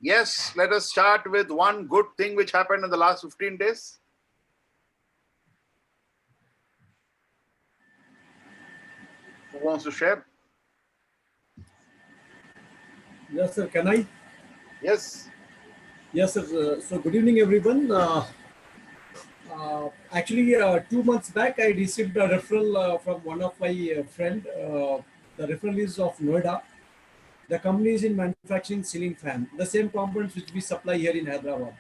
Yes, let us start with one good thing which happened in the last 15 days. Who wants to share? Yes, sir. Can I? Yes. Yes, sir. So, good evening, everyone. Actually, 2 months back, I received a referral from one of my friend. The referral is of Noida. The company is in manufacturing ceiling fan, the same components which we supply here in Hyderabad.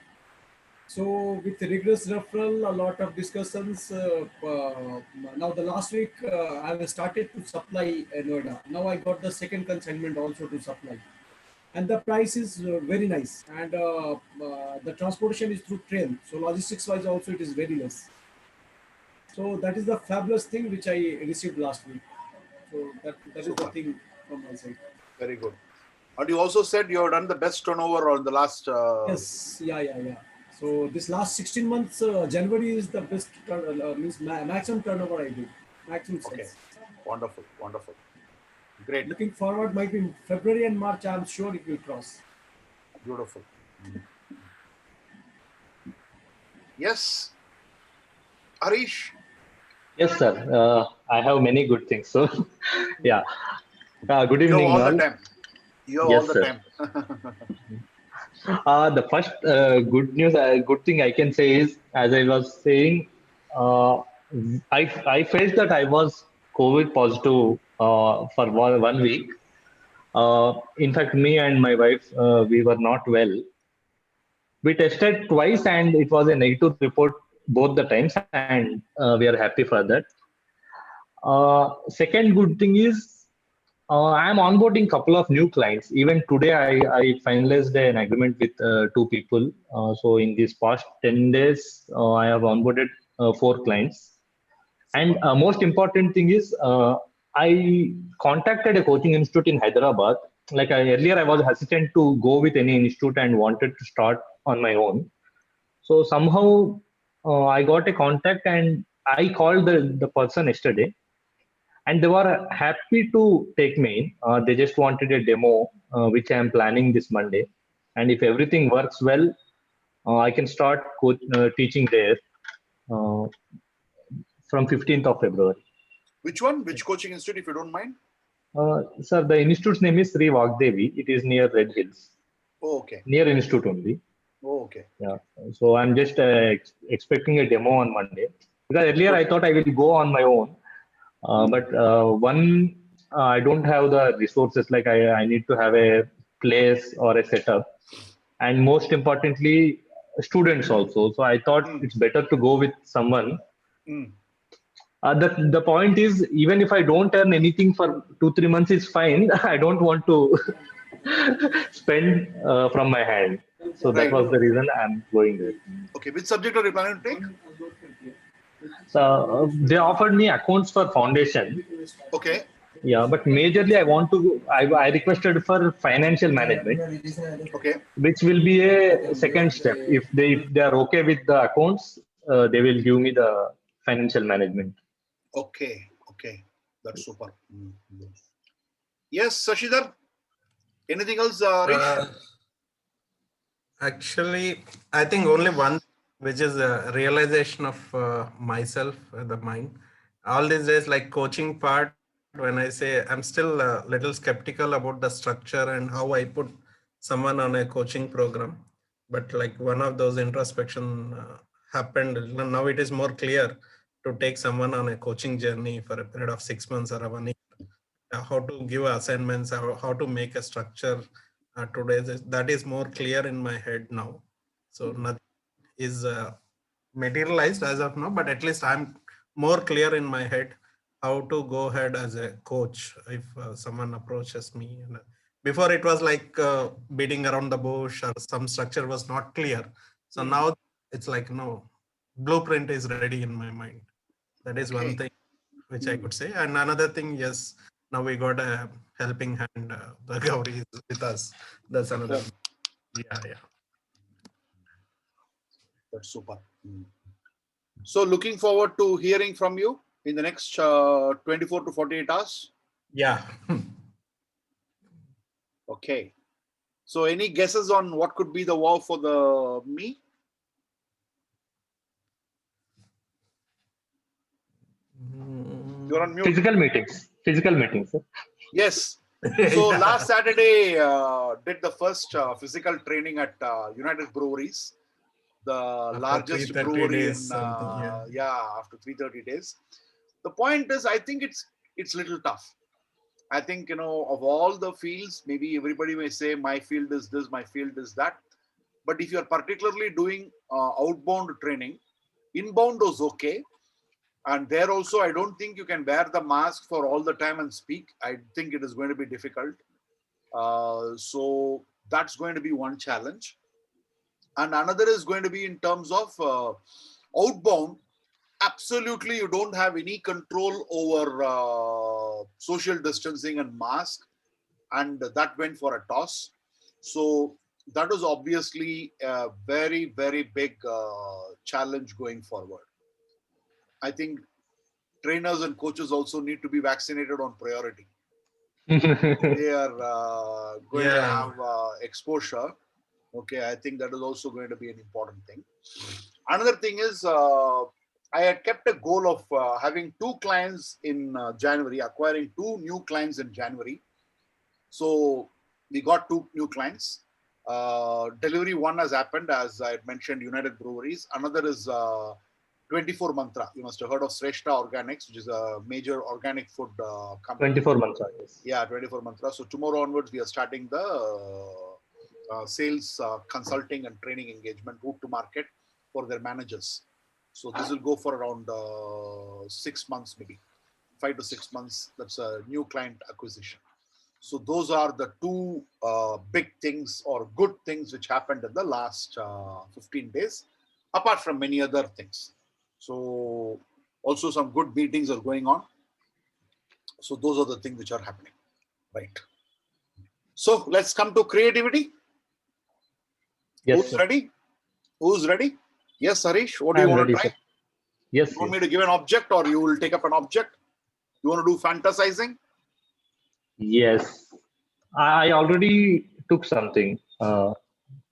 So, with rigorous referral, a lot of discussions. Now, the last week, I have started to supply Noida. Now, I got the second consignment also to supply. And the price is very nice, and the transportation is through train, so logistics wise also it is very less. So that is the fabulous thing which I received last week. So that is the Super. thing from my side. Very good. And you also said you have done the best turnover on the last. Yes, yeah. So this last 16 months, January is the best means maximum turnover I do, maximum Okay. sales. Wonderful. Wonderful. Great. Looking forward, might be February and March, I am sure it will cross. Beautiful. Yes. Harish. Yes, sir. I have many good things. So, yeah. Good You have evening, all the all. time. You have Yes, all the sir. time. The first good thing I can say is, as I was saying, uh, I felt that I was COVID positive for one week. In fact, me and my wife, we were not well. We tested twice, and it was a negative report both the times, and we are happy for that. Second good thing is I'm onboarding couple of new clients. Even today, I finalized an agreement with two people. So in these past 10 days, I have onboarded four clients. And most important thing is I contacted a coaching institute in Hyderabad. Like earlier, I was hesitant to go with any institute and wanted to start on my own. So somehow I got a contact and I called the person yesterday and they were happy to take me in. They just wanted a demo, which I am planning this Monday. And if everything works well, I can start teaching there uh, from 15th of February. Which one? Which coaching institute, if you don't mind? Sir, the institute's name is Sri Vagdevi. It is near Red Hills, Oh, okay. near institute only. Oh, okay. Yeah. So I'm just expecting a demo on Monday. Because earlier I thought I will go on my own. But I don't have the resources. Like I need to have a place or a setup. And most importantly, students also. So I thought it's better to go with someone. The point is, even if I don't earn anything for 2-3 months, it's fine. I don't want to spend from my hand. So that Right. was the reason I'm going there. Okay. Which subject are you planning to take? So they offered me accounts for foundation. Okay. Yeah, but majorly I requested for financial management, Okay. which will be a second step. If they are okay with the accounts, they will give me the financial management. Okay. Okay. That's super. Yes, Sashidhar. Anything else, Harish? Actually, I think only one, which is a realization of myself, the mind. All these days, like coaching part, when I say I'm still a little skeptical about the structure and how I put someone on a coaching program. But like one of those introspection happened, now it is more clear to take someone on a coaching journey for a period of 6 months or 1 year. How to give assignments, how to make a structure today, that is more clear in my head now. So nothing is materialized as of now, but at least I'm more clear in my head how to go ahead as a coach if someone approaches me. And before it was like beating around the bush or some structure was not clear. So now it's like, no, blueprint is ready in my mind. That is one thing which I could say. And another thing, yes, now we got a helping hand. The Gauri is with us. That's another. Yeah. That's super. So looking forward to hearing from you in the next 24 to 48 hours. Yeah. Okay. So any guesses on what could be the wow for the me? You're on mute. Physical meetings. Physical meetings. Sir. Yes. So Yeah. last Saturday did the first physical training at United Breweries, the After largest 330 brewery days, in something, yeah. after 330 days. The point is, I think it's little tough. I think, of all the fields, maybe everybody may say my field is this, my field is that. But if you're particularly doing outbound training, inbound was okay. And there also, I don't think you can wear the mask for all the time and speak. I think it is going to be difficult. So that's going to be one challenge. And another is going to be in terms of outbound. Absolutely, you don't have any control over social distancing and mask. And that went for a toss. So that was obviously a very, very big challenge going forward. I think trainers and coaches also need to be vaccinated on priority. They are going to Yeah. have exposure. Okay, I think that is also going to be an important thing. Another thing is I had kept a goal of having 2 clients in January, acquiring 2 new clients in January. So we got 2 new clients. Delivery 1 has happened, as I had mentioned, United Breweries. Another is 24 Mantra. You must have heard of Sreshta Organics, which is a major organic food company. 24 months. Yes. Yeah, 24 Mantra. So tomorrow onwards, we are starting the sales consulting and training engagement route to market for their managers. So this will go for around 6 months, maybe 5 to 6 months. That's a new client acquisition. So those are the 2 big things or good things which happened in the last 15 days, apart from many other things. So also some good meetings are going on. So those are the things which are happening, right? So let's come to creativity. Yes, Who's sir. ready? Who's ready? Yes, Harish, what do you I'm want ready, to try? sir. Yes, You want yes. me to give an object or you will take up an object? You want to do fantasizing? Yes. I already took something for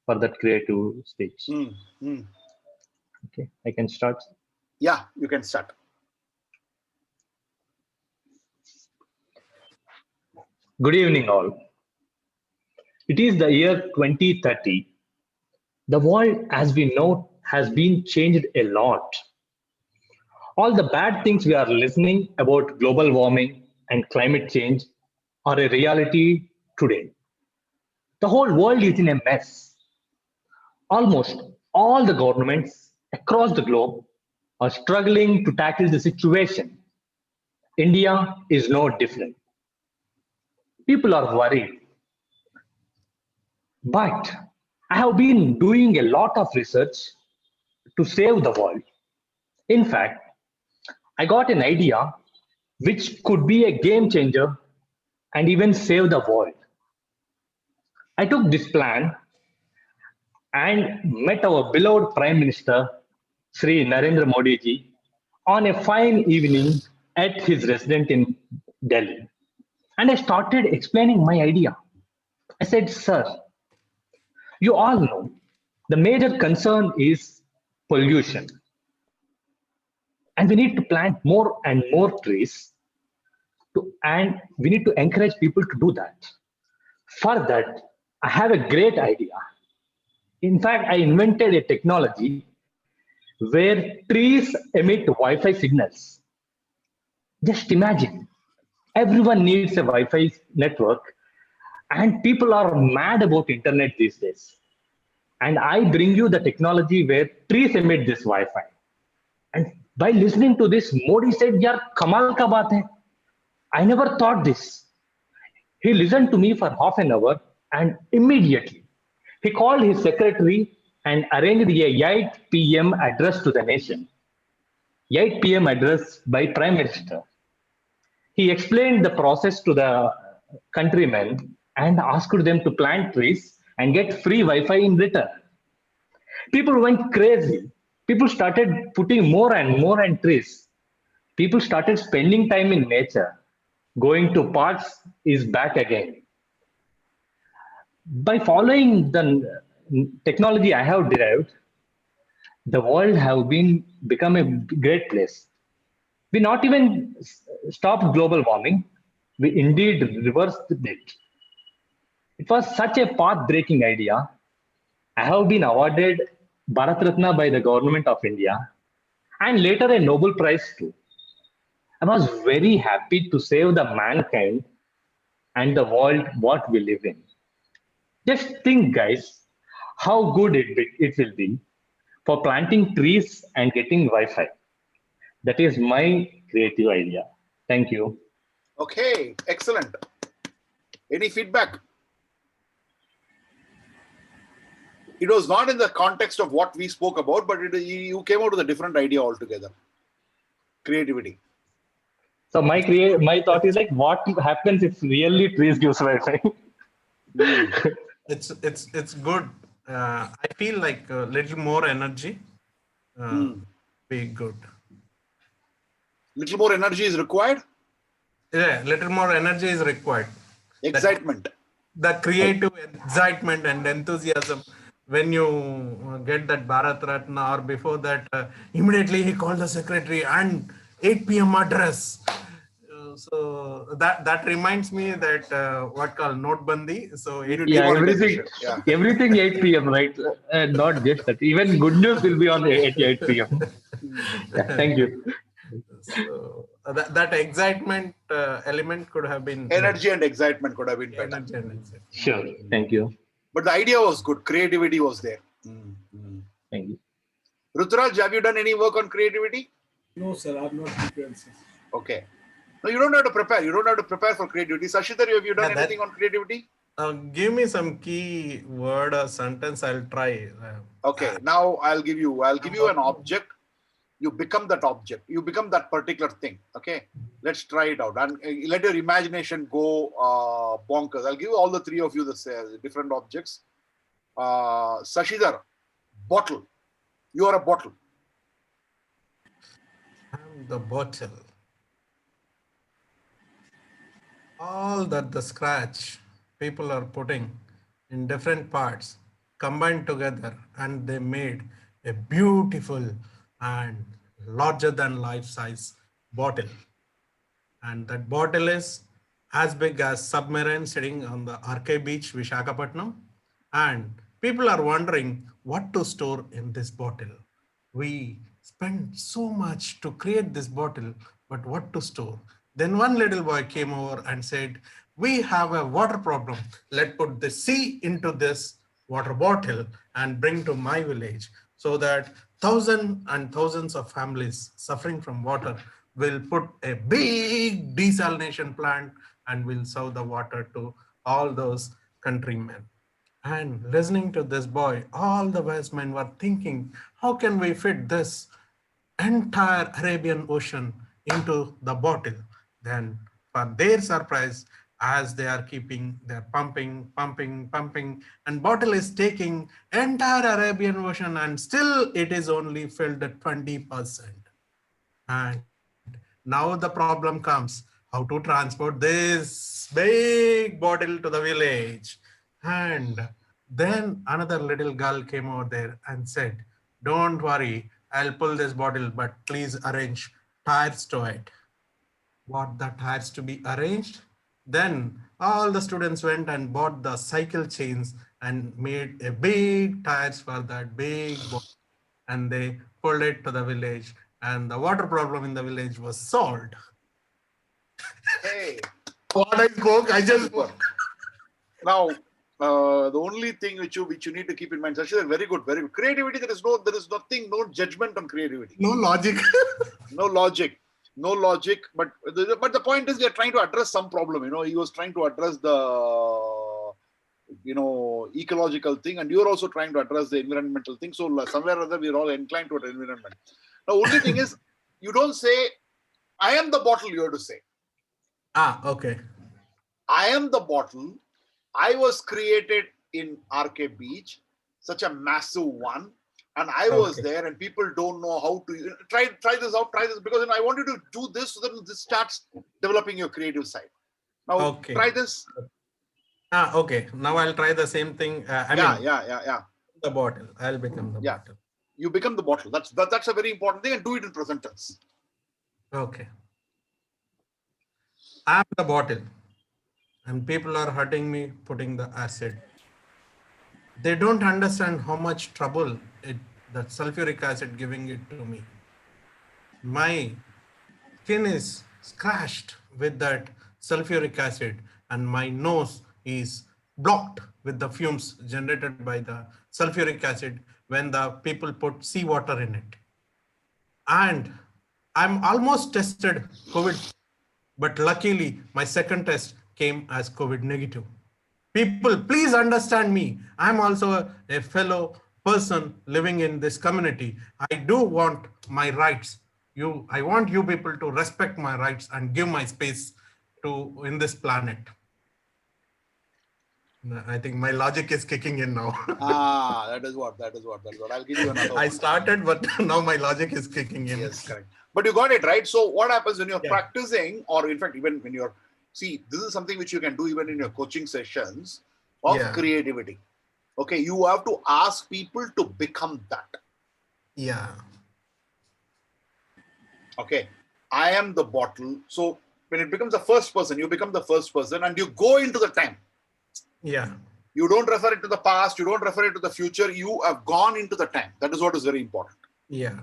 that creative stage. Okay, I can start. Yeah, you can start. Good evening, all. It is the year 2030. The world as we know has been changed a lot. All the bad things we are listening about global warming and climate change are a reality today. The whole world is in a mess. Almost all the governments across the globe are struggling to tackle the situation. India is no different. People are worried. But I have been doing a lot of research to save the world. In fact, I got an idea which could be a game changer and even save the world. I took this plan and met our beloved Prime Minister, Sri Narendra Modi ji, on a fine evening at his residence in Delhi. And I started explaining my idea. I said, Sir, you all know the major concern is pollution. And we need to plant more and more trees and we need to encourage people to do that. For that, I have a great idea. In fact, I invented a technology where trees emit Wi-Fi signals. Just imagine, everyone needs a Wi-Fi network and people are mad about internet these days. And I bring you the technology where trees emit this Wi-Fi. And by listening to this, Modi said, "Yaar, kamal ka baat hai. I never thought this." He listened to me for half an hour and immediately he called his secretary and arranged a 8 p.m. address to the nation. 8 p.m. address by Prime Minister. He explained the process to the countrymen and asked them to plant trees and get free Wi-Fi in return. People went crazy. People started putting more and more and trees. People started spending time in nature. Going to parks is back again. by following the technology I have derived, the world have become a great place. We not even stopped global warming. We indeed reversed it. It was such a path-breaking idea. I have been awarded Bharat Ratna by the government of India and later a Nobel Prize too. I was very happy to save the mankind and the world what we live in. Just think, guys, how good it will be for planting trees and getting Wi-Fi. That is my creative idea. Thank you. Okay, excellent. Any feedback? It was not in the context of what we spoke about, but you came out with a different idea altogether. Creativity. So my thought is like, what happens if really trees gives Wi-Fi? It's good. I feel like a little more energy. Be good. Little more energy is required. Yeah, little more energy is required. Excitement. The creative excitement and enthusiasm when you get that Bharat Ratna, or before that, immediately he called the secretary and 8 p.m. address. So that reminds me that what called Notebandi. So everything 8 p.m. right? Not just that. Even good news will be on 8 p.m. Yeah, thank you. So that excitement element could have been energy and excitement could have been better. Sure, thank you. But the idea was good. Creativity was there. Thank you. Ruturaj, have you done any work on creativity? No, sir, I'm not prepared, sir. Okay. No, you don't have to prepare. You don't have to prepare for creativity. Sashidhar, have you done anything on creativity? Give me some key word or sentence. I'll try. Okay. Now I'll give you an object. You become that object. You become that particular thing. Okay. Let's try it out and let your imagination go bonkers. I'll give you all the three of you the different objects. Sashidhar, bottle. You are a bottle. I'm the bottle. All that the scratch people are putting in different parts combined together, and they made a beautiful and larger than life size bottle. And that bottle is as big as submarine sitting on the RK beach, Vishakhapatnam. And people are wondering what to store in this bottle. We spent so much to create this bottle, but what to store? Then one little boy came over and said, we have a water problem. Let's put the sea into this water bottle and bring to my village so that thousands and thousands of families suffering from water will put a big desalination plant and will serve the water to all those countrymen. And listening to this boy, all the wise men were thinking, how can we fit this entire Arabian Ocean into the bottle? Then for their surprise, as they are they're pumping, and bottle is taking entire Arabian Ocean, and still it is only filled at 20%. And now the problem comes, how to transport this big bottle to the village. And then another little girl came over there and said, don't worry, I'll pull this bottle, but please arrange tires to it. What the tires to be arranged? Then all the students went and bought the cycle chains and made a big tires for that big bottle. And they pulled it to the village, and the water problem in the village was solved. Hey. What I spoke, I just spoke. Now, the only thing which you need to keep in mind, Sashidhar, very good, very good. Creativity, there is nothing, no judgment on creativity. No logic. No logic. But the point is, we are trying to address some problem. He was trying to address the ecological thing, and you're also trying to address the environmental thing. So somewhere or other, we're all inclined toward environment. The only thing is, you don't say, I am the bottle, you have to say. Okay. I am the bottle. I was created in RK Beach, such a massive one. And I was there, and people don't know how to try this out, because I want you to do this so that this starts developing your creative side. Now, try this. Okay. Now I'll try the same thing. Yeah. The bottle. I'll become the Yeah. bottle. You become the bottle. That's a very important thing, and do it in present tense. Okay. I'm the bottle, and people are hurting me putting the acid. They don't understand how much trouble that sulfuric acid giving it to me. My skin is scratched with that sulfuric acid, and my nose is blocked with the fumes generated by the sulfuric acid when the people put seawater in it. And I'm almost tested COVID, but luckily my second test came as COVID negative. People, please understand me. I'm also a fellow person living in this community. I do want my rights. I want you people to respect my rights and give my space to in this planet. I think my logic is kicking in now. That is what. I'll give you another I one. started, but now my logic is kicking in. Yes, correct. But you got it right. So what happens when you're Yeah. practicing, or in fact, even when you're, see, this is something which you can do even in your coaching sessions of Yeah. creativity. Okay, you have to ask people to become that. Yeah. Okay, I am the bottle. So when it becomes the first person, you become the first person and you go into the time. Yeah. You don't refer it to the past, you don't refer it to the future, you have gone into the time. That is what is very important. Yeah.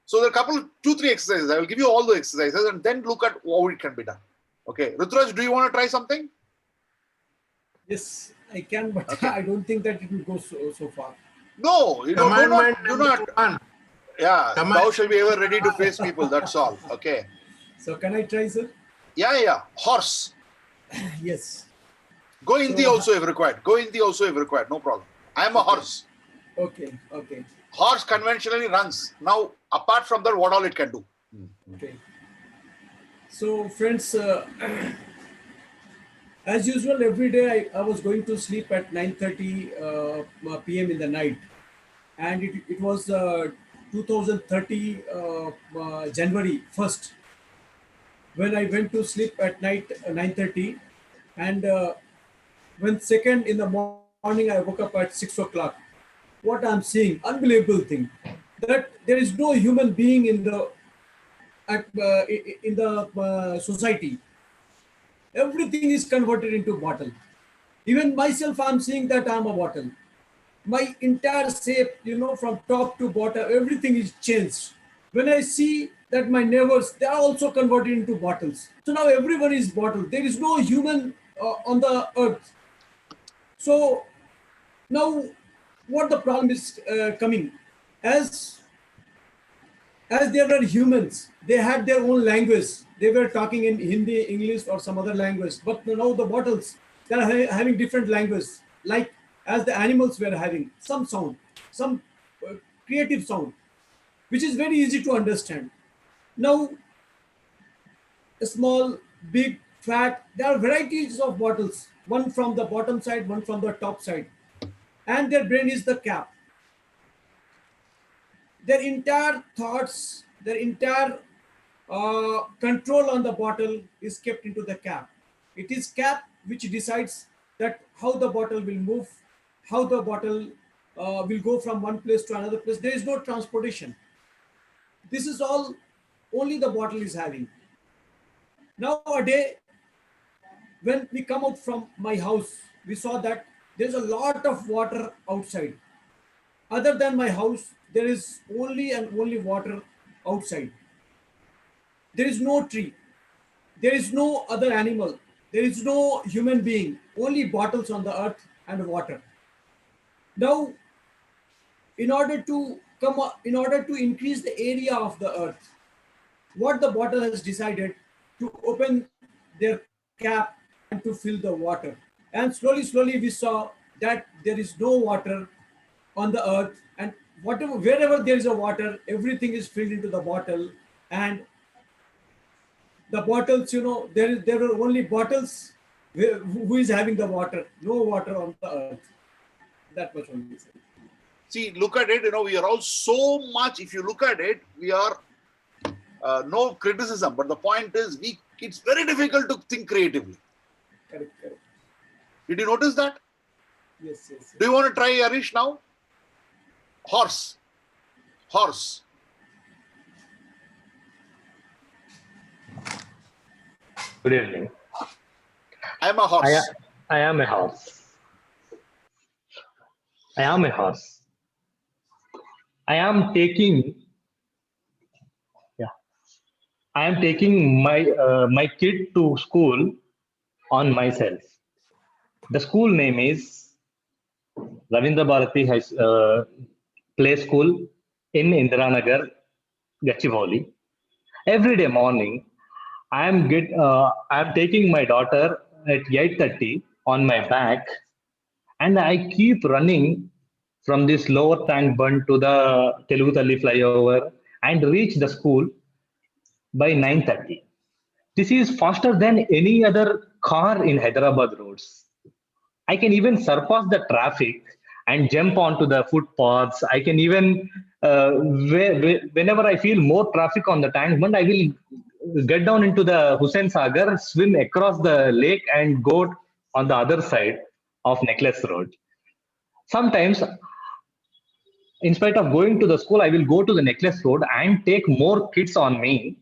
So there are a couple, 2-3 exercises. I will give you all the exercises and then look at how it can be done. Okay, Rutraj, do you want to try something? Yes, I can, but Okay. I don't think that it will go so far. No, do Commandment not. number one. Yeah, Command- thou shall be ever ready to face people. That's all. Okay. So can I try, sir? Yeah. Horse. Yes. Go Hindi So- also if required. No problem. I am a horse. Okay. Horse conventionally runs. Now, apart from that, what all it can do? Okay. So, friends, as usual, every day I was going to sleep at 9:30 p.m. in the night, and it was 2030 January 1st when I went to sleep at night 9:30, and when second in the morning I woke up at 6 o'clock. What I'm seeing, unbelievable thing, that there is no human being in the society. Everything is converted into bottle. Even myself, I'm seeing that I'm a bottle. My entire shape, from top to bottom, everything is changed. When I see that my neighbors, they are also converted into bottles. So now everyone is bottle. There is no human on the earth. So now what the problem is coming, as there were humans, they had their own language. They were talking in Hindi, English, or some other language. But now the bottles, they are having different language. Like as the animals were having some sound, some creative sound, which is very easy to understand. Now, small, big, fat, there are varieties of bottles. One from the bottom side, one from the top side, and their brain is the cap. Their entire thoughts, their entire control on the bottle is kept into the cap. It is cap which decides that how the bottle will move, how the bottle will go from one place to another place. There is no transportation. This is all only the bottle is having. Nowadays, when we come out from my house, we saw that there's a lot of water outside. Other than my house, there is only and only water outside. There is no tree. There is no other animal. There is no human being. Only bottles on the earth and water. Now, in order to increase the area of the earth, what the bottle has decided to open their cap and to fill the water. And slowly we saw that there is no water on the earth, and wherever there is a water, everything is filled into the bottle. And the bottles, there were only bottles who is having the water, no water on the earth. That much only. See, look at it, we are all so much, if you look at it, we are no criticism, but the point is it's very difficult to think creatively. Correct. Did you notice that? Yes, yes. Do you want to try, Harish, now? Horse. Horse. Good evening. I am a horse. I am a horse. I am a horse. I am taking, yeah, I am taking my kid to school on myself. The school name is Ravindra Bharati Play School in Indiranagar, Gachibowli. Every day morning, I am taking my daughter at 8:30 on my back, and I keep running from this lower tank bund to the Telugu Talli flyover and reach the school by 9:30. This is faster than any other car in Hyderabad roads. I can even surpass the traffic and jump onto the footpaths. I can even, whenever I feel more traffic on the tank bund, I will get down into the Hussain Sagar, swim across the lake, and go on the other side of Necklace Road. Sometimes, in spite of going to the school, I will go to the Necklace Road and take more kids on me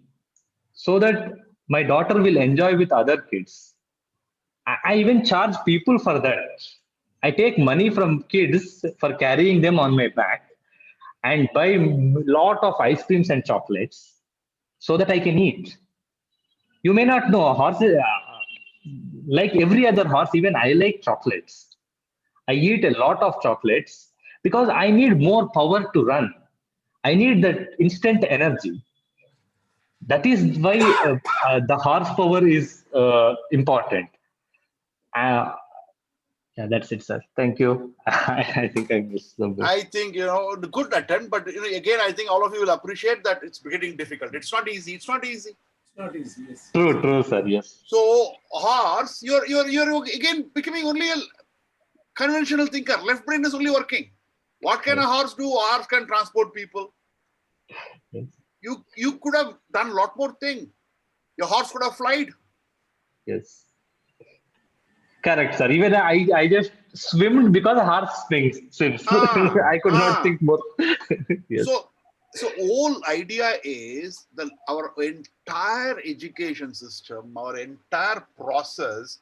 so that my daughter will enjoy with other kids. I even charge people for that. I take money from kids for carrying them on my back and buy a lot of ice creams and chocolates so that I can eat. You may not know, horses, like every other horse, even I like chocolates. I eat a lot of chocolates because I need more power to run. I need that instant energy. That is why the horsepower is important. Uh, yeah, that's it, sir. Thank you. I think I missed the bit. I think, good attempt, but again, I think all of you will appreciate that it's getting difficult. It's not easy. It's not easy. It's not easy. Yes. True, sir. Yes. So horse, you're again becoming only a conventional thinker. Left brain is only working. What can a horse do? Horse can transport people. Yes. You could have done a lot more things. Your horse could have flied. Yes. Correct, sir. Even I just swimmed because a horse swims. I could not think more. Yes. So whole idea is that our entire education system, our entire process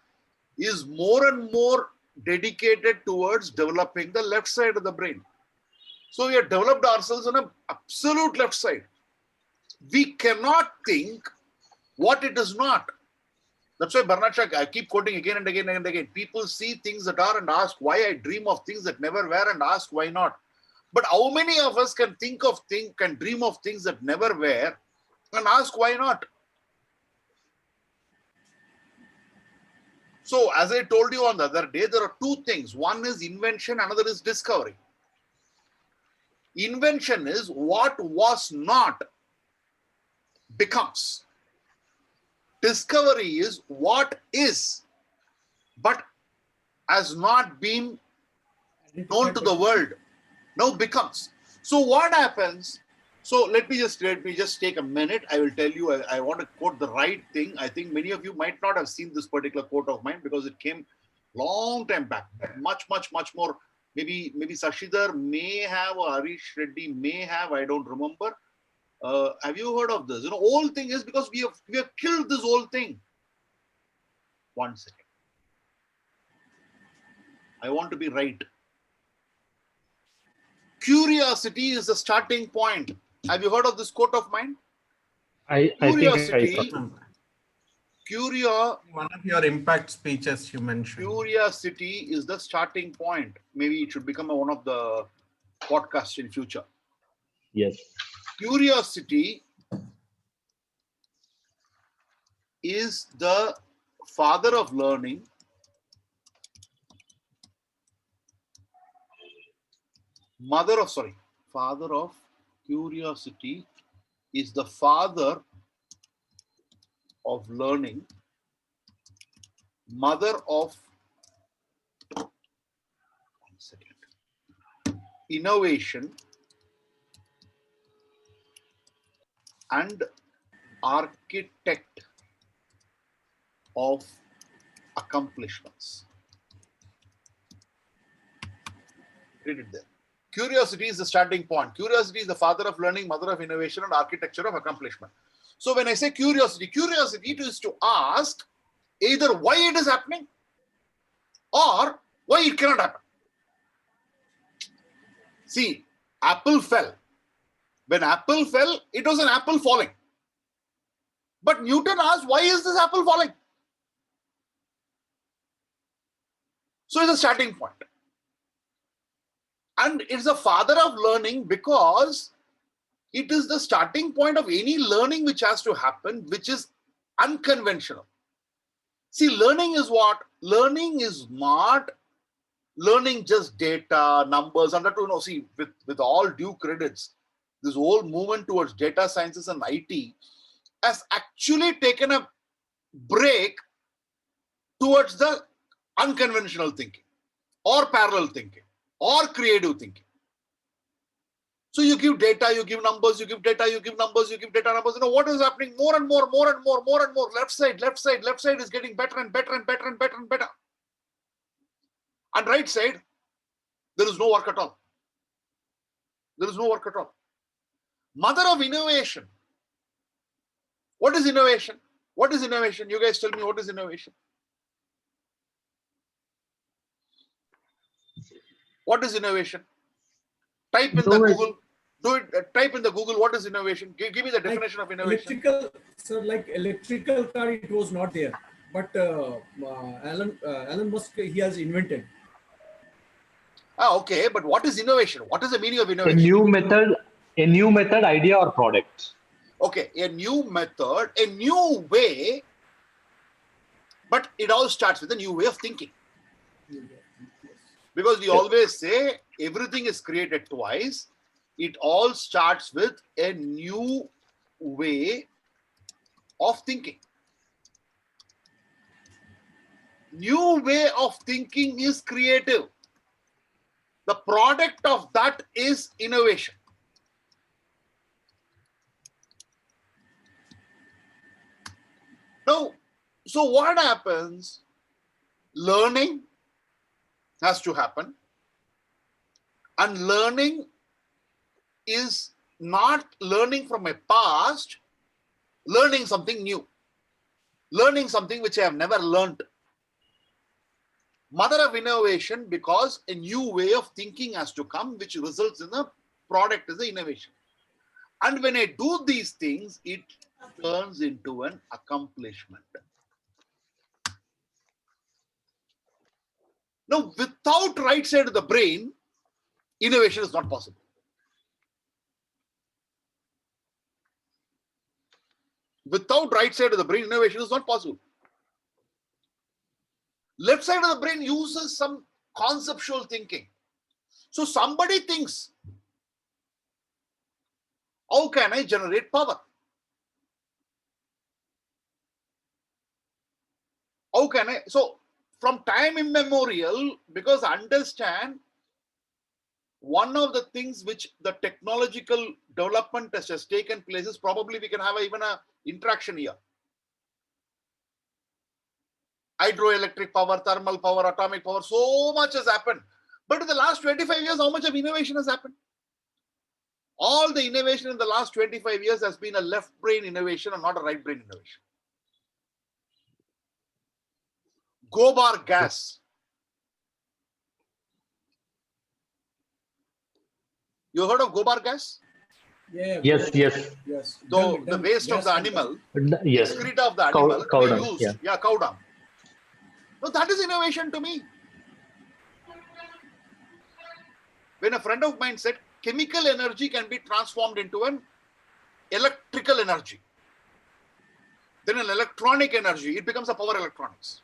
is more and more dedicated towards developing the left side of the brain. So we have developed ourselves on an absolute left side. We cannot think what it is not. That's why Bernard Shaw, I keep quoting again and again and again. People see things that are and ask why. I dream of things that never were and ask why not. But how many of us can can dream of things that never were and ask why not? So as I told you on the other day, there are two things. One is invention, another is discovery. Invention is what was not becomes. Discovery is what is, but has not been known to the world, now becomes. So what happens? So let me just take a minute. I will tell you, I want to quote the right thing. I think many of you might not have seen this particular quote of mine because it came long time back, much more. Maybe Sashidhar may have, or Harish Reddy may have, I don't remember. Have you heard of this? Whole thing is because we have killed this whole thing. 1 second. I want to be right. Curiosity is the starting point. Have you heard of this quote of mine? I think one of your impact speeches you mentioned. Curiosity is the starting point. Maybe it should become one of the podcasts in future. Yes. Curiosity is the father of learning. Father of curiosity is the father of learning, mother of innovation, and architect of accomplishments. read it there. Curiosity is the starting point. Curiosity is the father of learning, mother of innovation, and architecture of accomplishment. So when I say curiosity, curiosity is to ask either why it is happening or why it cannot happen. See, apple fell. When apple fell, it was an apple falling. But Newton asked, why is this apple falling? So it's a starting point. And it's the father of learning because it is the starting point of any learning which has to happen, which is unconventional. See, learning is what? Learning is not learning just data, numbers, and that, see, with all due credits, this whole movement towards data sciences and IT has actually taken a break towards the unconventional thinking or parallel thinking or creative thinking. So you give data, you give numbers, you give data, you give numbers, you give data, numbers. What is happening? More and more. Left side is getting better and better and better and better and better. And right side, there is no work at all. There is no work at all. Mother of innovation. What is innovation? What is innovation? You guys tell me, what is innovation? What is innovation? Type in the Google. Do it. Type in the Google. What is innovation? Give me the definition of innovation. Like electrical car, it was not there, but Elon Musk, he has invented. Okay, but what is innovation? What is the meaning of innovation? A new method, idea, or product. Okay, a new method, a new way, but it all starts with a new way of thinking. Because we always say everything is created twice. It all starts with a new way of thinking. New way of thinking is creative. The product of that is innovation. Now, so what happens? Learning has to happen. And learning is not learning from my past, learning something new. Learning something which I have never learned. Mother of innovation, because a new way of thinking has to come, which results in a product as the innovation. And when I do these things, it turns into an accomplishment. Now, without right side of the brain, innovation is not possible. Without right side of the brain, innovation is not possible. Left side of the brain uses some conceptual thinking. So somebody thinks, how can I generate power? How can I? So from time immemorial, because understand one of the things which the technological development has taken place is probably we can have even an interaction here. Hydroelectric power, thermal power, atomic power, so much has happened. But in the last 25 years, how much of innovation has happened? All the innovation in the last 25 years has been a left brain innovation and not a right brain innovation. Gobar gas. You heard of Gobar gas? Yeah. Yes. So the waste of the animal, yes, excreta of the animal, cow dung, used. Yeah, cow dung. No, that is innovation to me. When a friend of mine said chemical energy can be transformed into an electrical energy, then an electronic energy, it becomes a power electronics.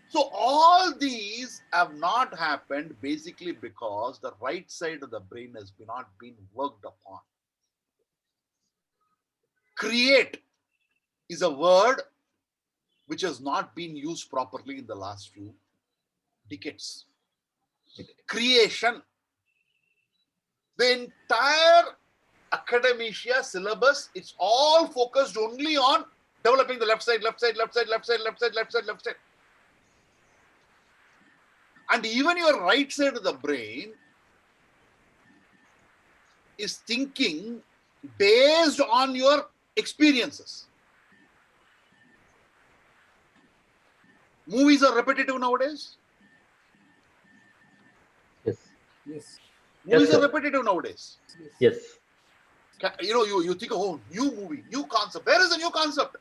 So all these have not happened basically because the right side of the brain has not been worked upon. Create is a word which has not been used properly in the last few decades. Creation. The entire academia syllabus, it's all focused only on developing the left side. And even your right side of the brain is thinking based on your experiences. Movies are repetitive nowadays. Yes. Yes. Movies sir. are repetitive nowadays. Yes. You know, you think, oh, new movie, new concept. Where is the new concept?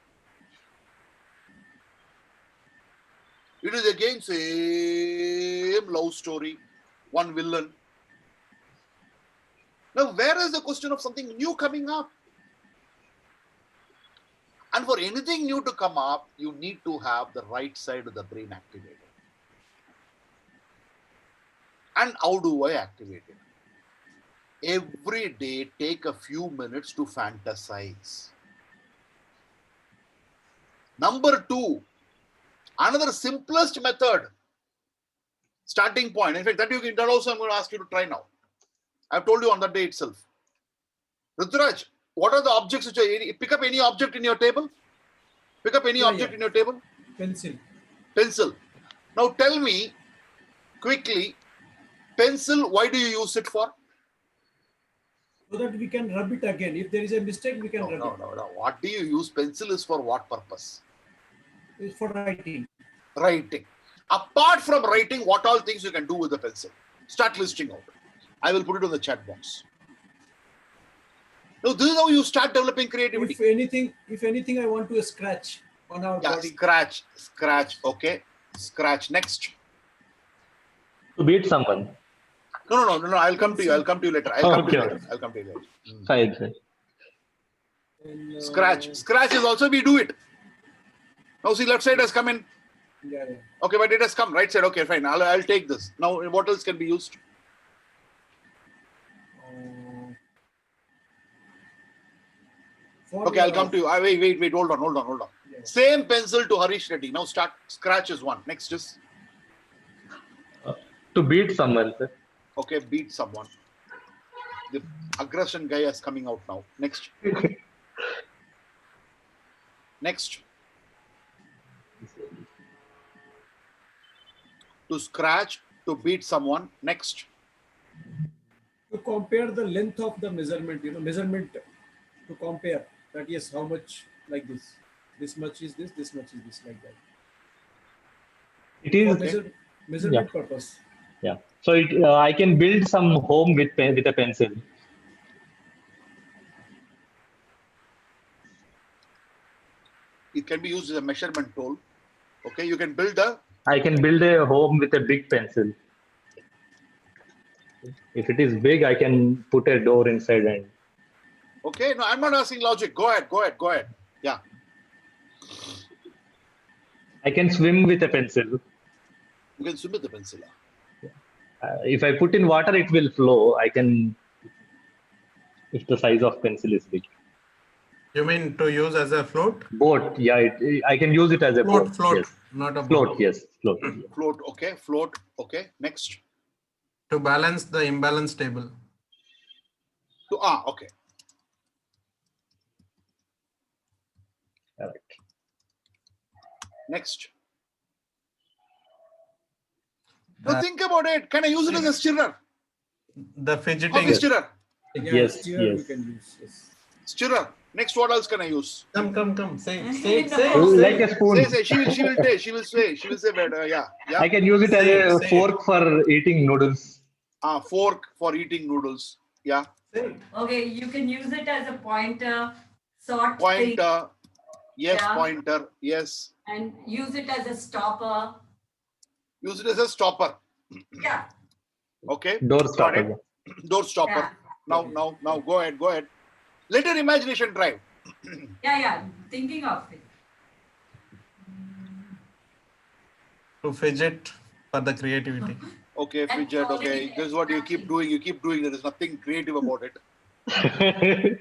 It is again same love story, one villain. Now, where is the question of something new coming up? And for anything new to come up, you need to have the right side of the brain activated. And how do I activate it? Every day, take a few minutes to fantasize. Number 2, another simplest method, starting point. In fact, that also I'm going to ask you to try now. I've told you on that day itself. Ruturaj, what are the objects which are, pick up any object in your table? Pick up any object in your table? Pencil. Pencil. Now tell me quickly, pencil, why do you use it for? So that we can rub it again. If there is a mistake, we can rub it. No. What do you use? Pencil is for what purpose? It's for writing. Writing. Apart from writing, what all things you can do with the pencil? Start listing out. I will put it on the chat box. Now, this is how you start developing creativity. If anything, I want to scratch on our body. Scratch. Okay. Scratch. Next. To beat someone. No. I'll come to you. I'll come to you later. I'll come to you later. Fine. And, Scratch. Scratch is also we do it. Now see, left side has come in. Yeah. Okay, but it has come right side. Okay, fine. I'll take this. Now, what else can be used? Okay, I'll come to you. Wait. Hold on. Yeah. Same pencil to Harish Reddy. Now start. Scratch is one. Next is? To beat someone, sir. Okay, beat someone. The aggression guy is coming out now. Next. Next. To scratch, to beat someone. Next. To compare the length of the measurement, measurement to compare that, yes, how much like this. This much is this much is this, like that. It is For measurement purpose. Yeah. So I can build some home with a pencil. It can be used as a measurement tool. Okay, you can build I can build a home with a big pencil. If it is big, I can put a door inside and. Okay, no, I'm not asking logic. Go ahead. Yeah. I can swim with a pencil. You can swim with the pencil. If I put in water, it will flow. I can, if the size of pencil is big. You mean to use as a float? Boat, yeah. I can use it as a boat. Float, Yes. not a Float, boat. yes. Float. Float, okay. Float, okay. Next. To balance the imbalance table. Okay. Correct. Next. Now think about it. Can I use it as a stirrer? The fidgeting. Office stirrer. Yeah, Yes, steer yes. we can use. Yes. Stirrer. Next, what else can I use? Come. Say. Like a spoon. Say. She will say better. Yeah. I can use it as a Say. fork for eating noodles. Fork for eating noodles. Yeah. Say. Okay, you can use it as a pointer, thing, Pointer. Yes, Yeah. pointer. Yes. and use it as a stopper. Use it as a stopper. Yeah. Okay. Door Got stopper. it. Door stopper. Yeah. Now, go ahead. Let your imagination drive. Yeah. Thinking of it. To fidget for the creativity. Okay, And fidget. already Okay, this is what you keep doing. There is nothing creative about it.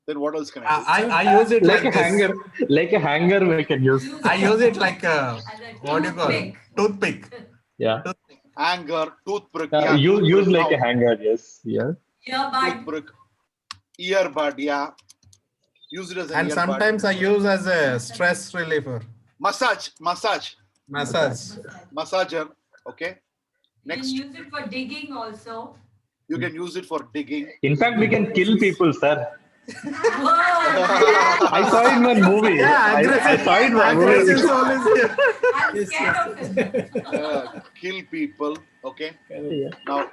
Then what else can I do? I use it Like like a this. hanger. Like a hanger we can use. I use it like a, As a what do you call it? Toothpick. Yeah. Hanger, toothpick. Use like now. a hanger, yes. Yeah. Earbud. Toothpick, earbud. Yeah. Use it as an And earbud. sometimes I use as a stress reliever. Massage. Massage. massager. Okay. You can Next, use it for digging also. you can use it for digging. In fact, we can kill people, sir. Whoa, I saw it in one movie. Yeah, I saw it in one aggressive movie. soul is here. I'm Yes, scared of it. Kill people. Okay. Yeah. Now,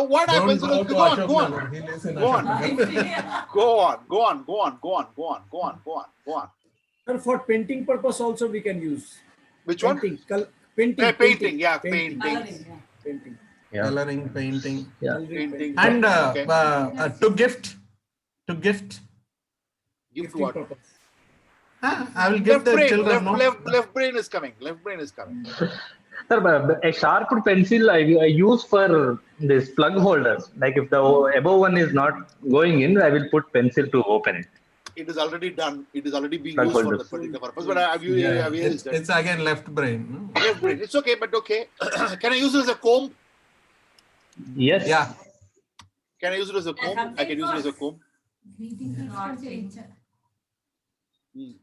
what Don't happens? go to Go on, Ashok go on. Nagar. He lives in Go on. Ashok Nagar. Go on. Sir, for painting purpose also we can use. Which one? Painting. Painting. Yeah, painting. Yeah, Painting. painting. Coloring, Painting. Yeah. Coloring, painting. Yeah. Coloring, Painting. And Okay. to gift. Gift Gifting what? purpose. I will give Left the brain. children. No? Left brain is coming. Left brain is coming. Sir, a sharp pencil I use for this plug holders. Like if the above one is not going in, I will put pencil to open it. It is already done. It is already being Plug used for holders. that particular purpose. But have you Yeah, used it? it's again left brain. No? Left brain. It's okay, but okay. Can I use it as a comb? Yes. Yeah. Can I use it as a comb? I can use it as a comb. Not change.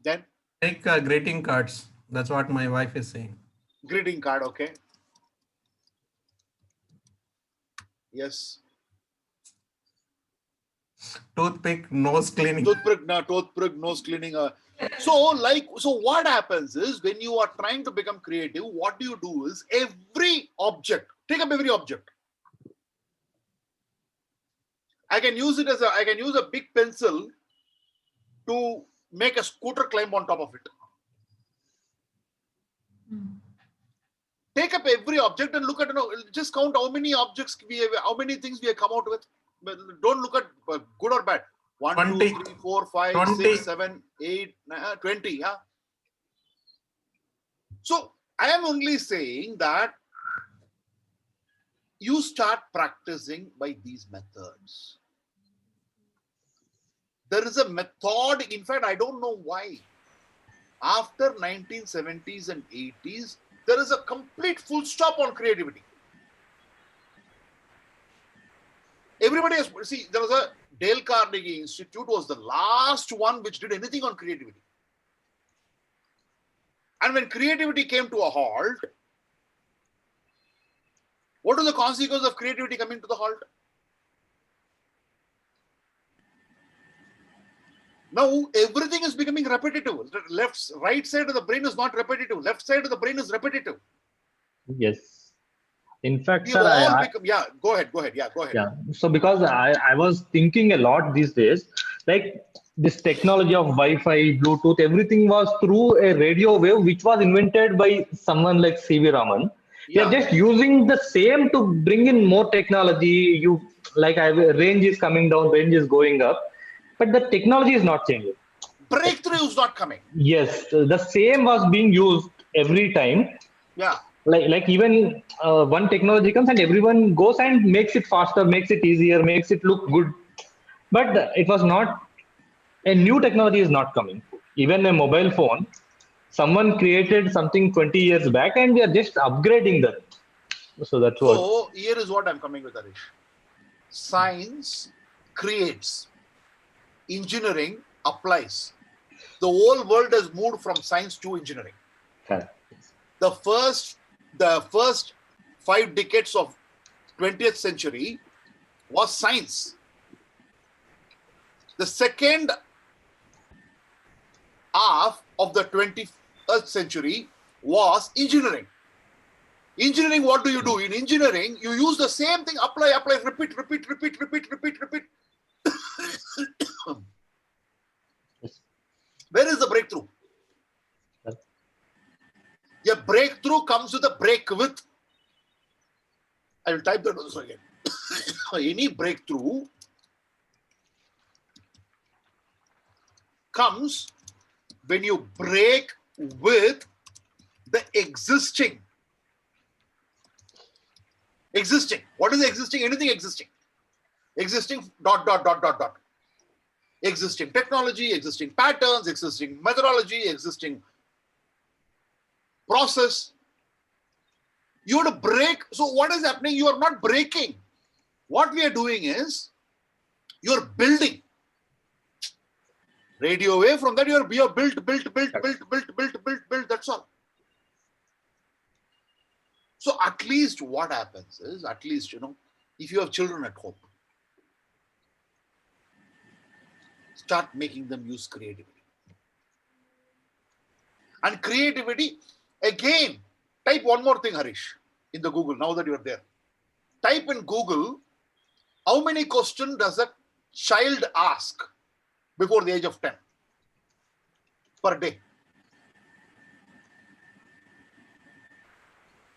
Then Take greeting cards. That's what my wife is saying. greeting card. Okay. Yes. Toothpick, nose cleaning. Toothpick, nose cleaning. So what happens is when you are trying to become creative, what you do is every object, take up every object. I can use a big pencil to make a scooter climb on top of it. Take up every object and look at, just count how many objects how many things we have come out with. But don't look at good or bad. 1, 20. 2, 3, 4, 5, 20. 6, 7, 8, 20. Yeah. So I am only saying that you start practicing by these methods. There is a method. In fact, I don't know why. After 1970s and 80s, there is a complete full stop on creativity. Everybody has, there was a Dale Carnegie Institute was the last one which did anything on creativity. And when creativity came to a halt, what was the consequence of creativity coming to the halt? Now everything is becoming repetitive. Right side of the brain is not repetitive. Left side of the brain is repetitive. Yes. In fact, We sir, all become, go ahead. Yeah, go ahead. yeah. So because I was thinking a lot these days, like this technology of Wi-Fi, Bluetooth, everything was through a radio wave which was invented by someone like C.V. Raman. We are just using the same to bring in more technology. Range is coming down, range is going up, but the technology is not changing. Breakthrough is not coming. Yes, the same was being used every time. Yeah. Like even one technology comes and everyone goes and makes it faster, makes it easier, makes it look good. But it was not, a new technology is not coming. Even a mobile phone, someone created something 20 years back and we are just upgrading that. So that's what. So here is what I'm coming with, Harish. Science creates, engineering applies. The whole world has moved from science to engineering. Correct. The first 5 decades of 20th century was science. The second half of the 21st century was engineering. Engineering, what do you do? In engineering, you use the same thing, apply, repeat. Where is the breakthrough? A breakthrough comes with a break with. I will type that also again. Any breakthrough comes when you break with the existing. Existing. What is existing? Anything existing. Existing ... Existing technology, existing patterns, existing methodology, existing process. You have to break. So what is happening? You are not breaking. What we are doing is you're building. Radio wave, from that you are built. That's all. So at least what happens is, at least, if you have children at home, start making them use creativity. And creativity, again, type one more thing, Harish, in the Google, now that you're there. Type in Google, how many questions does a child ask before the age of 10 per day?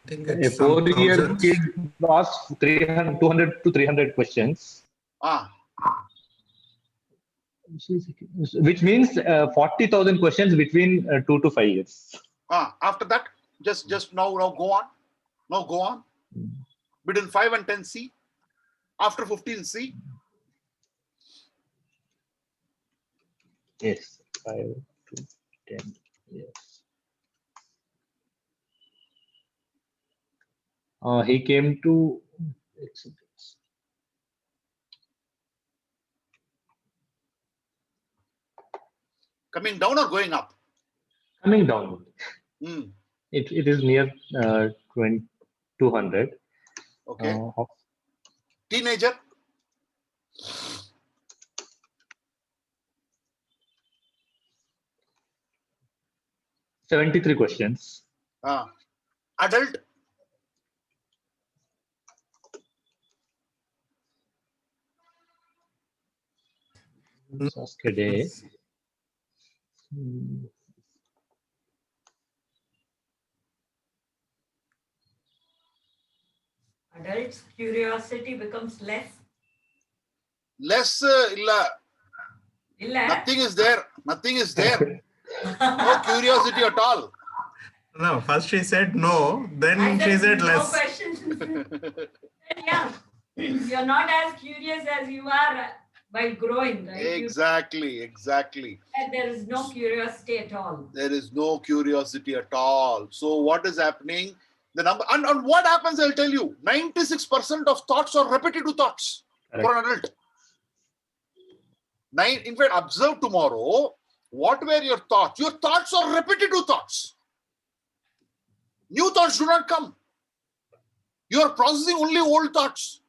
I think A it's some 4-year thousands. kid asks 200 to 300 questions, which means 40,000 questions between 2 to 5 years. After that, just now go on. Now go on. Between 5 and 10 C. After 15 C. Yes, 5 to 10 years. He came to Coming down or going up? coming down. Hmm. It is near 200. Okay. Teenager? Uh, 73 questions. Adult? Ask a day. Adults' curiosity becomes less. Less, Illa. nothing is there. Nothing is there. No curiosity at all. No, first she said no, then I she said no less. questions. Yeah, you're not as curious as you are while growing, right? Exactly. And there is no curiosity at all. There is no curiosity at all. So what is happening? The number and what happens, I'll tell you. 96% of thoughts are repetitive thoughts for an adult. In fact, observe tomorrow. What were your thoughts? Your thoughts are repetitive thoughts. New thoughts do not come. You are processing only old thoughts.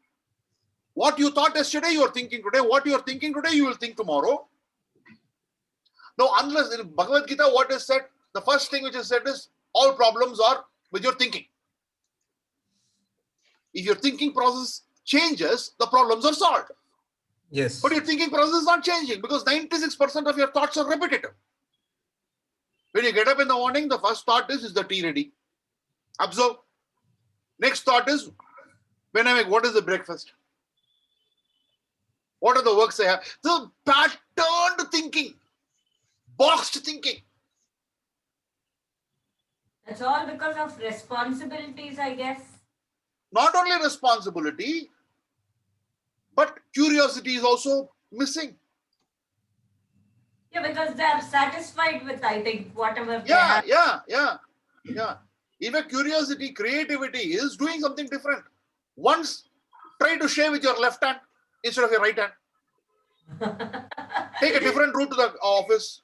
What you thought yesterday, you are thinking today. What you are thinking today, you will think tomorrow. Now, unless in Bhagavad Gita, what is said, the first thing which is said is all problems are with your thinking. If your thinking process changes, the problems are solved. Yes. But your thinking process is not changing because 96% of your thoughts are repetitive. When you get up in the morning, the first thought is the tea ready? Observe. Next thought is, when I make, what is the breakfast? What are the works I have? The patterned thinking, boxed thinking. That's all because of responsibilities, I guess. Not only responsibility, but curiosity is also missing. Yeah, because they are satisfied with, I think, whatever they have. Yeah. Even curiosity, creativity is doing something different. Once, try to shave with your left hand instead of your right hand. Take a different route to the office.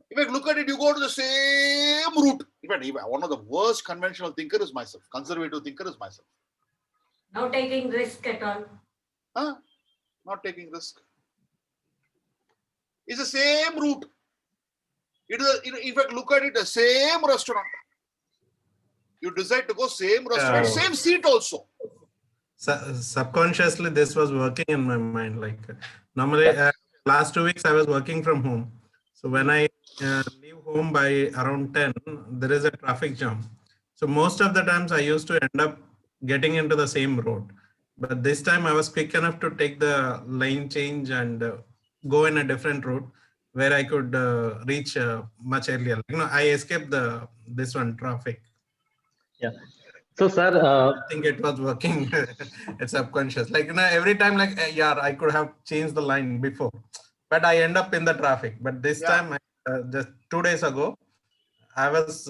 If I look at it, you go to the same route. In fact, one of the worst conventional thinker is myself. Conservative thinker is myself. No taking risk at all. Not taking risk. It's the same route. It is, in fact, look at it, the same restaurant. You decide to go same restaurant, same seat also. Subconsciously, this was working in my mind. Like normally, last 2 weeks I was working from home. So when I leave home by around 10, there is a traffic jam. So most of the times I used to end up getting into the same road. But this time I was quick enough to take the lane change and go in a different route where I could reach much earlier. I escaped this traffic. Yeah. So, sir, I think it was working. It's subconscious. Every time, I could have changed the line before, but I end up in the traffic. But this time, just 2 days ago, I was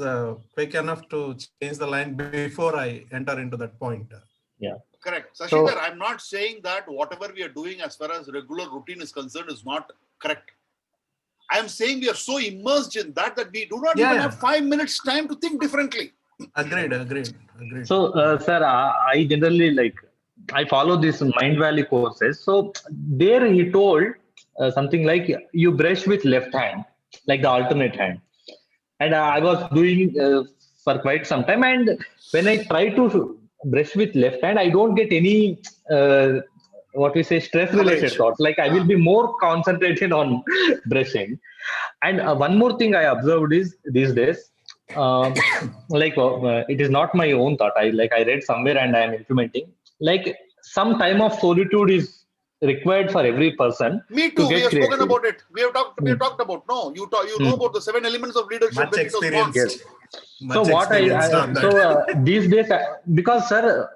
quick enough to change the line before I enter into that point. Yeah. Correct. Sashidhar, I'm not saying that whatever we are doing as far as regular routine is concerned is not correct. I'm saying we are so immersed in that we do not even have 5 minutes time to think differently. Agreed. So, sir, I generally I follow these Mind Valley courses. So there he told something like you brush with left hand, like the alternate hand. And I was doing for quite some time. And when I try to brush with left hand, I don't get any what we say stress related Coverage. thoughts. Like I will be more concentrated on brushing. And one more thing I observed is these days, um, it is not my own thought. I read somewhere and I am implementing. Like some time of solitude is required for every person Me to too. We get have spoken creative. about it. We have Hmm. talked about. No, you Hmm. know about the 7 elements of leadership. Much Benito Swan. Yes. experienced. So Much experienced on that. these days, because sir,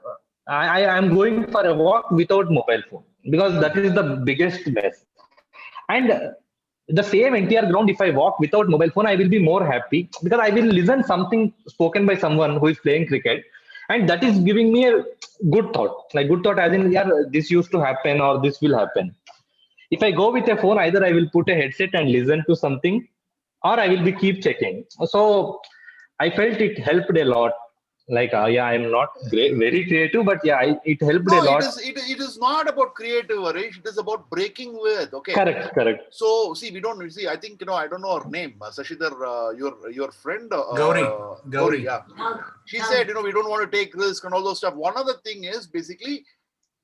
I am going for a walk without mobile phone because that is the biggest mess. And the same entire ground, if I walk without mobile phone, I will be more happy because I will listen something spoken by someone who is playing cricket, and that is giving me a good thought. Like good thought, as in, yeah, this used to happen or this will happen. If I go with a phone, either I will put a headset and listen to something, or I will be keep checking. So I felt it helped a lot. Like yeah, I'm not very creative, but yeah, it helped a No, lot. it is not about creative, Harish. It is about breaking with. Okay. Correct. So see, we don't see. I think I don't know her name. Sashidhar, your friend. Gauri. Yeah. Now, She now, said, we don't want to take risk and all those stuff. One other thing is basically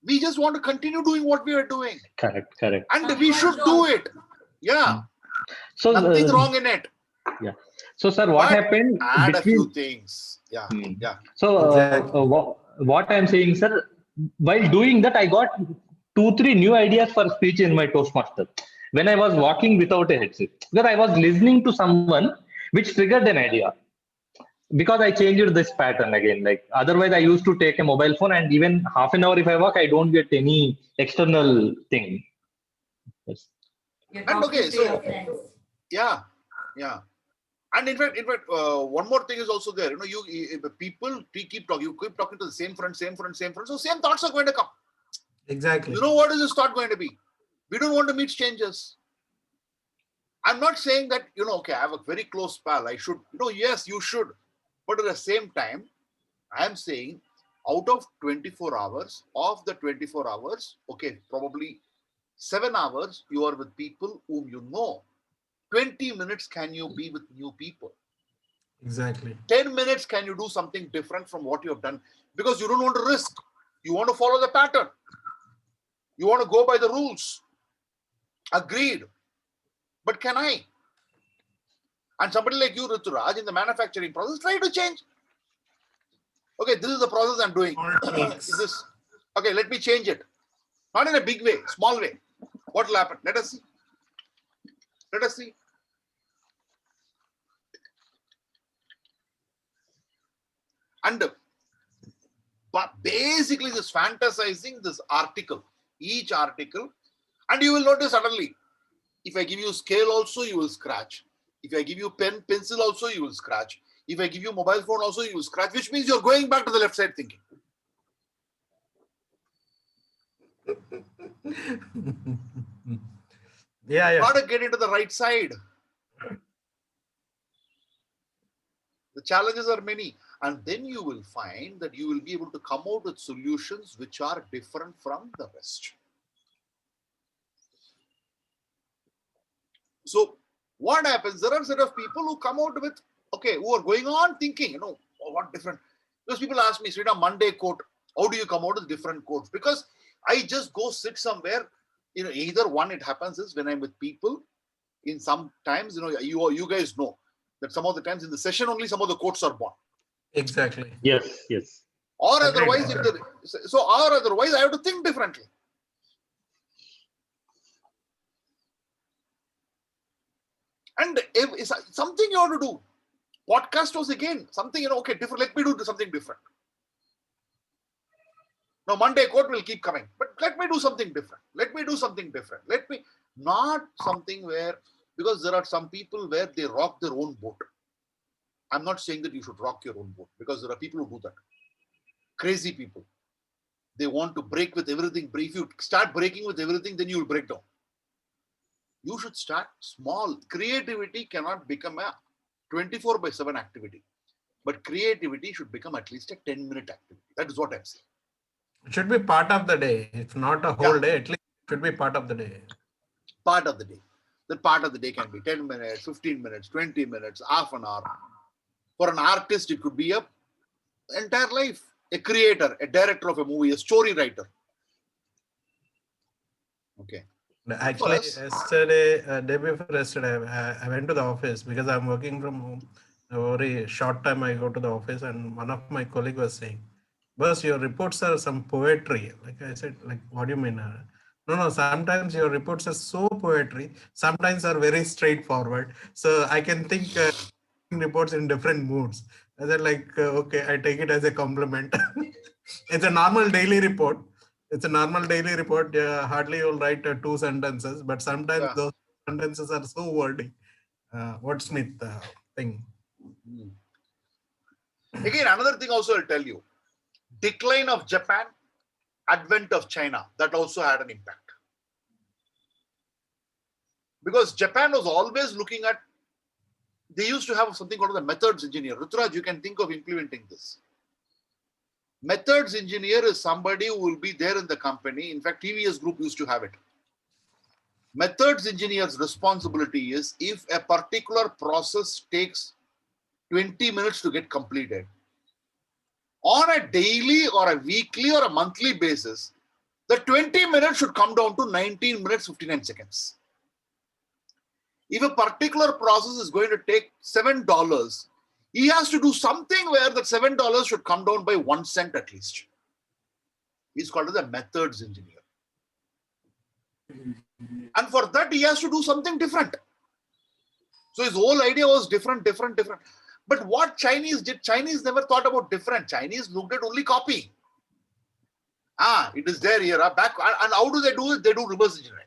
we just want to continue doing what we are doing, Correct. and we should do it. Yeah. So Nothing wrong in it. yeah. So sir, what But happened add a few between? things. Yeah. Hmm. Yeah. So Exactly. what I'm saying, sir, while doing that, I got 2-3 new ideas for speech in my Toastmaster when I was walking without a headset. Because I was listening to someone which triggered an idea. Because I changed this pattern again. Like otherwise, I used to take a mobile phone, and even half an hour if I walk, I don't get any external thing. Yes. you're And talking okay, to your so friends. yeah. And in fact, one more thing is also there. People keep talking. You keep talking to the same friend. So same thoughts are going to come. Exactly. You know what is this thought going to be? We don't want to meet strangers. I'm not saying that okay, I have a very close pal. I should, yes, you should. But at the same time, I am saying out of 24 hours, okay, probably 7 hours you are with people whom you know. 20 minutes can you be with new people? Exactly. 10 minutes can you do something different from what you have done? Because you don't want to risk. You want to follow the pattern. You want to go by the rules. Agreed. But can I? And somebody like you, Rituraj, in the manufacturing process, try to change. Okay, this is the process I'm doing. All tweaks. Is this okay? Let me change it. Not in a big way, small way. What will happen? Let us see. And but basically, this fantasizing this article, each article, and you will notice suddenly, if I give you scale also, you will scratch. If I give you pencil also, you will scratch. If I give you mobile phone also, you will scratch, which means you're going back to the left side thinking. Yeah. Got to get into the right side. The challenges are many. And then you will find that you will be able to come out with solutions which are different from the rest. So what happens? There are a set of people who come out with, who are going on thinking, what different. Those people ask me, Sridhar, Monday quote, how do you come out with different quotes? Because I just go sit somewhere, either one, it happens is when I'm with people, in sometimes, you guys know that some of the times in the session only some of the quotes are born. Exactly. Yes. Or Agreed. otherwise, I have to think differently. And if it's something you want to do, podcast was again something, different. Let me do something different. Now, Monday quote will keep coming, but let me do something different. Let me not something where, because there are some people where they rock their own boat. I'm not saying that you should rock your own boat, because there are people who do that. Crazy people. They want to break with everything. If you start breaking with everything, then you will break down. You should start small. Creativity cannot become a 24/7 activity. But creativity should become at least a 10-minute activity. That is what I'm saying. It should be part of the day. If not a whole day, at least it should be part of the day. Part of the day. That part of the day can be 10 minutes, 15 minutes, 20 minutes, half an hour. For an artist, it could be a entire life. A creator, a director of a movie, a story writer. Okay. Actually, yesterday, day before yesterday, I went to the office because I'm working from home. A very short time I go to the office, and one of my colleague was saying, "Boss, your reports are some poetry." Like I said, like, what do you mean? No, sometimes your reports are so poetry. Sometimes are very straightforward. So I can think reports in different moods. I said, like, okay, I take it as a compliment. It's a normal daily report. It's a normal daily report. Hardly you'll write 2 sentences, but sometimes those sentences are so wordy. Wordsmith thing. Again, another thing also I'll tell you. Decline of Japan, advent of China, that also had an impact. Because Japan was always looking at, they used to have something called the methods engineer. Ruturaj, you can think of implementing this. Methods engineer is somebody who will be there in the company. In fact, TVS Group used to have it. Methods engineer's responsibility is if a particular process takes 20 minutes to get completed, on a daily or a weekly or a monthly basis, the 20 minutes should come down to 19 minutes, 59 seconds. If a particular process is going to take $7, he has to do something where that $7 should come down by 1 cent at least. He's called as a methods engineer. And for that, he has to do something different. So his whole idea was different. But what Chinese did, Chinese never thought about different. Chinese looked at only copy. It is there here, back. And how do they do it? They do reverse engineering.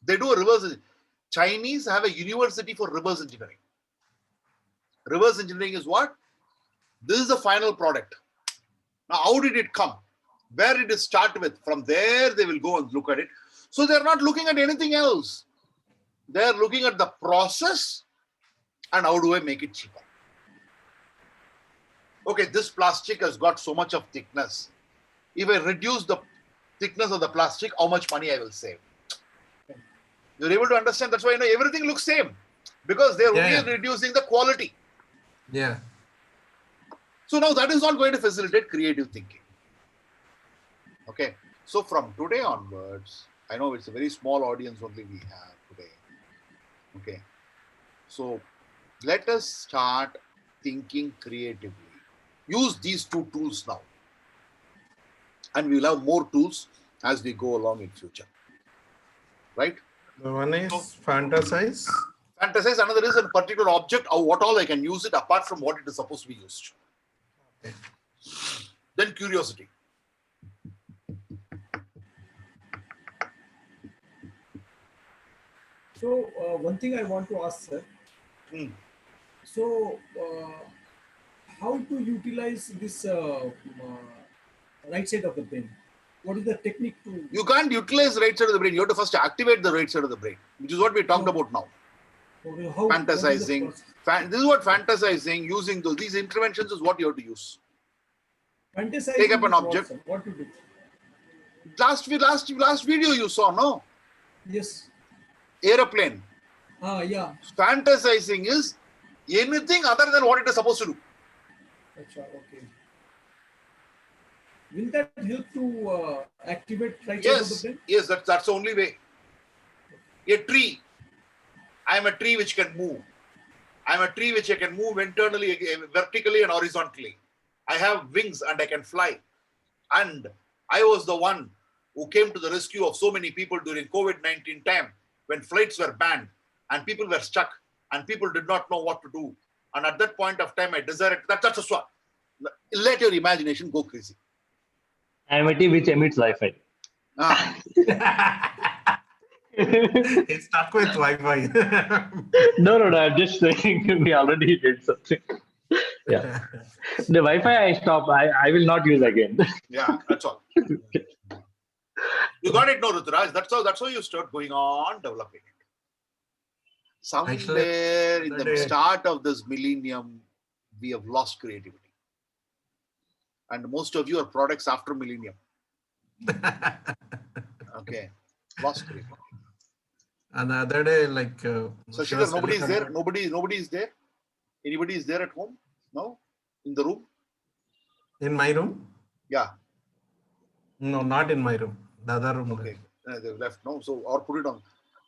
They do a reverse engineering. Chinese have a university for reverse engineering. Reverse engineering is what? This is the final product. Now, how did it come? Where did it start with? From there, they will go and look at it. So they're not looking at anything else. They're looking at the process and how do I make it cheaper. Okay, this plastic has got so much of thickness. If I reduce the thickness of the plastic, how much money I will save? You're able to understand. That's why everything looks same. Because they're only reducing the quality. Yeah. So now that is not going to facilitate creative thinking. Okay. So from today onwards, I know it's a very small audience only we have today. Okay. So let us start thinking creatively. Use these 2 tools now. And we'll have more tools as we go along in future. Right? The one is fantasize. Fantasize, another is a particular object or what all I can use it apart from what it is supposed to be used. Okay. Then curiosity. So one thing I want to ask, sir. So how to utilize this right side of the brain? What is the technique to? You can't utilize right side of the brain. You have to first activate the right side of the brain, which is what we talked about now. How, fantasizing. This is what fantasizing, using these interventions is what you have to use. Fantasizing. Take up an object. What to do? Last video you saw, no? Yes. Aeroplane. Yeah. Fantasizing is anything other than what it is supposed to do. Okay. Will that help to activate right side of the brain? Yes, that's the only way. A tree. I am a tree which can move. I am a tree which I can move internally, vertically and horizontally. I have wings and I can fly. And I was the one who came to the rescue of so many people during COVID-19 time when flights were banned and people were stuck and people did not know what to do. And at that point of time, I decided that's a swap. Let your imagination go crazy. I am a tree which emits Wi-Fi. It's stuck with Wi-Fi. No, I'm just saying we already did something. Yeah. The Wi-Fi I stop. I will not use again. Yeah, that's all. You got it, no, Ruturaj. That's how you start going on developing it. Somewhere in the today- start of this millennium, we have lost creativity. And most of you are products after millennium. Okay. Lost creativity. And the other day, like, So she Shishir, was nobody is telling there? about- Nobody is there? Anybody is there at home? No? In the room? in my room? Yeah. No, not in my room. The other room. Okay. They've left. No. So, or put it on.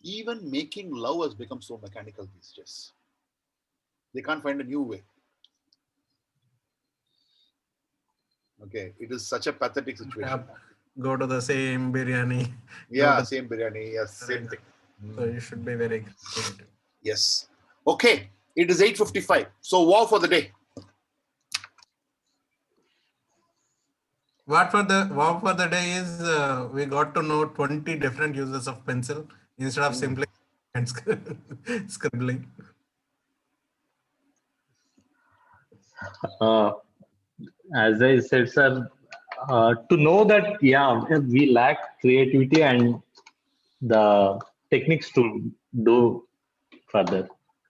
Even making love has become so mechanical these days. They can't find a new way. Okay. It is such a pathetic situation. Go to the same biryani. Yeah. to- Same biryani. Yes. Same Right. thing. So you should be very creative. Yes. Okay. It is 8:55. So, wow for the day. What for the wow for the day is we got to know 20 different uses of pencil instead of simply and scribbling. Uh, as I said, sir, to know that, yeah, we lack creativity and the techniques to do further.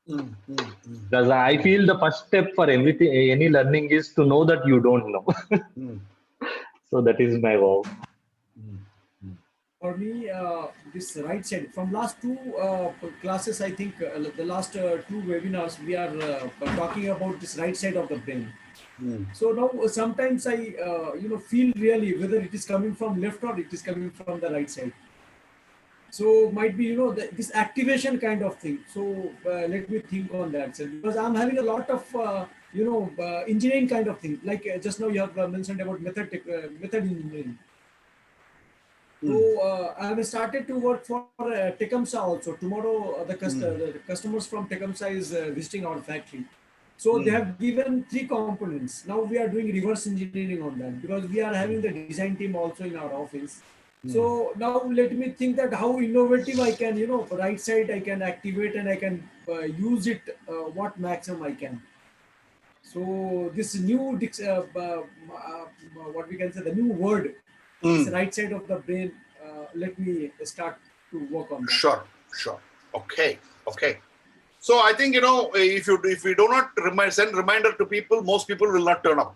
Because I feel the first step for everything, any learning is to know that you don't know. So that is my wow. For me, this right side from last two classes, I think the last two webinars we are talking about this right side of the brain. So now sometimes I feel really whether it is coming from left or it is coming from the right side. So might be this activation kind of thing. So let me think on that, sir, because I'm having a lot of engineering kind of thing. Like just now you have mentioned about method engineering. So I have started to work for Tecumseh also. Tomorrow the customers from Tecumseh is visiting our factory. So they have given 3 components. Now we are doing reverse engineering on that because we are having the design team also in our office. So now let me think that how innovative I can, right side I can activate and I can use it what maximum I can. So this new what we can say the new word, this right side of the brain. Let me start to work on that. Sure. Okay. So I think if we do not send reminder to people, most people will not turn up.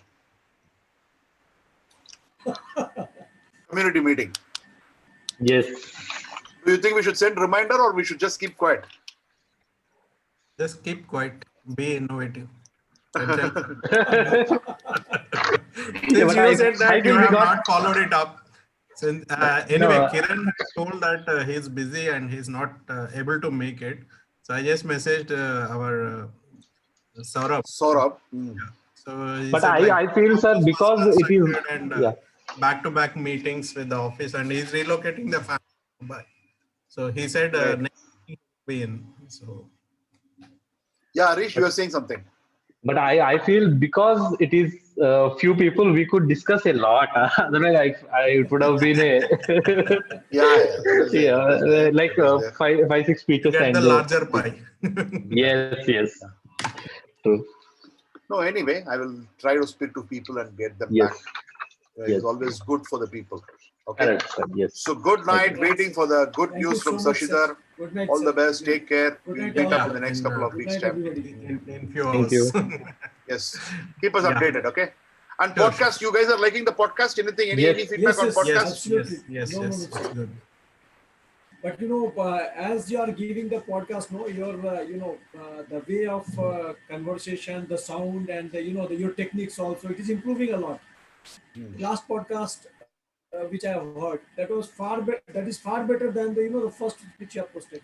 Community meeting. Yes. Do you think we should send reminder or we should just keep quiet? Just keep quiet. Be innovative. Yeah, Since but you I said that you feel we have got- not followed it up. Since anyway, No. Kiran told that he's busy and he's not able to make it. So I just messaged our Saurabh. Saurabh. So he But said, like, I feel, sir, was because it is, constructed and yeah. back-to-back meetings with the office, and he's relocating the family to Mumbai. So he said Right. next week he'll be in. So Yeah, Harish, you are saying something. But I feel because it is few people, we could discuss a lot. Otherwise, it would have been a Yeah, that is there, that is there, like that is there. five, 6 you speeches. get the and larger pie. Yes. True. No, anyway, I will try to speak to people and get them Yes. back. Yes. It's always good for the people. Okay. Correct, sir. Yes. So good night. Waiting for the good Thank you news from so much, sir. Sashidhar. Good night, All sir. the best. Take care. Good We'll night, meet all. up in the next couple of Good weeks' night, time. everybody. in few Thank hours. you. Yes. Keep us Yeah. updated. Okay. And Sure, podcast, you guys are liking the podcast? Anything? Any Yes. feedback on Yes, podcast? Yes, absolutely. yes, No, yes, no, it's good. But as you are giving the podcast, your the way of conversation, the sound, and your techniques also, it is improving a lot. Last podcast which I have heard, that was that is far better than the first which you have posted.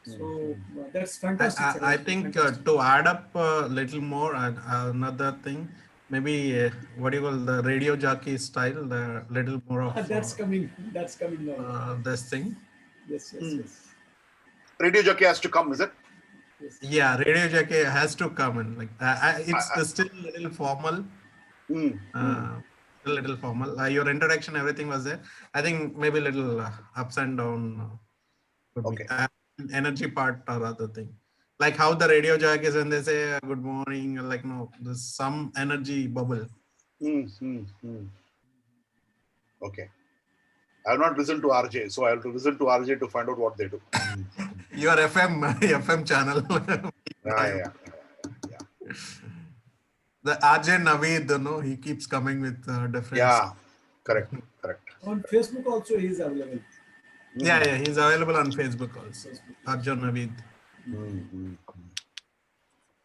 So that's fantastic. sir. I think to add up a little more, another thing, maybe what do you call the radio jockey style, the little more of That's coming now. this thing. Yes. Radio jockey has to come, is it? Yes. Yeah, radio jockey has to come in. Like it's still a little formal. A little formal. Your introduction, everything was there. I think maybe a little ups and down. Could Okay. be. Energy part or other thing. Like how the radio jockeys when they say good morning, like no, there's some energy bubble. Okay. I have not listened to RJ, so I have to listen to RJ to find out what they do. Your FM channel. Yeah. The RJ Naveed, no, he keeps coming with different. Yeah, correct. On Facebook also he is available. Yeah, he's available on Facebook also. Arjun Naveed.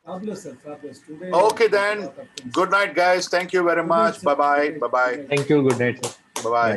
Fabulous, sir. Fabulous. Today. Okay, then. Good night, guys. Thank you very much. Good night, sir. Bye-bye. Good night. Bye-bye. Good night. Thank you. Good night, sir. Bye-bye. Bye.